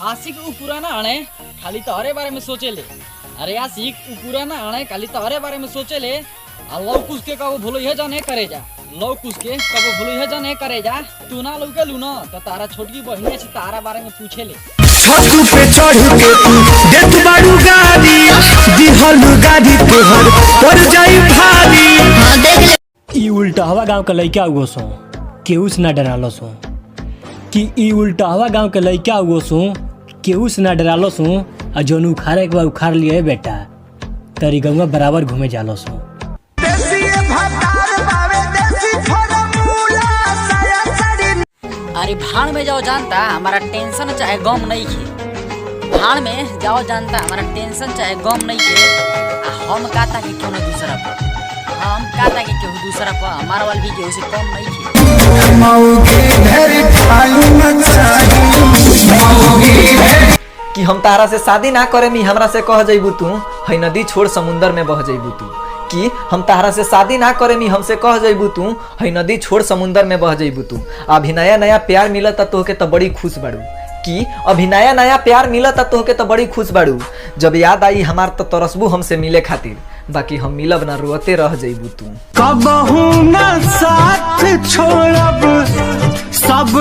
आशिक उ पुराना आने खाली तोहरे बारे में सोचेले। अरे आशिक उ पुराना आने खाली तोहरे बारे में सोचेले। आ लौ कुछ के कबो भूलो यह जाने करे जा। लौ कुछ के कबो भूलो यह जाने करे जा। तू ना लौके लू ना तो तारा छोटकी बहिनी से तारा बारे में पूछेले। छतू पे चढ़ के तू देत बाड़ू गाड़ी दिहलू गाड़ी तोहर पर जाई भारी। हां देख ले ई उल्टावा गांव के लइका हुओ सो केहू से ना डरालो सो कि ई उल्टावा गांव के लइका हुओ सो केहू से ना डरालो सो। आ जोन उखाड़े के बाद उखाड़ लिए बेटा तरी गंगा बराबर घूमे जालो सो। अरे भाड़ में जाओ जानता हमारा टेंशन चाहे गम नहीं खे। भाड़ में जाओ जानता हमारा टेंशन चाहे गम नहीं खे। हम कहता कि क्यों ना दूसरा पर हम कहता कि क्यों दूसरा पर हमारा वाल भी केहू से कम नहीं खे। कि हम तारा से शादी ना करे मी हमरा से कह जइबू तू है नदी छोड़ समुंदर में बह जइबू तू। कि हम तारा से शादी ना करे मी हमसे कह जइबू तू है नदी छोड़ समुंदर में बह जइबू तू। अभी नया नया प्यार मिलता तोहके तो बड़ी खुश बाड़ू। कि अभी नया नया प्यार मिलता तोहके तो बड़ी खुश बाड़ू। जब याद आई हमार तो तरसबू हमसे मिले खातिर बाकी हम मिलब ना रोते रह जइबू तू। कबहू ना साथ छोड़ब सब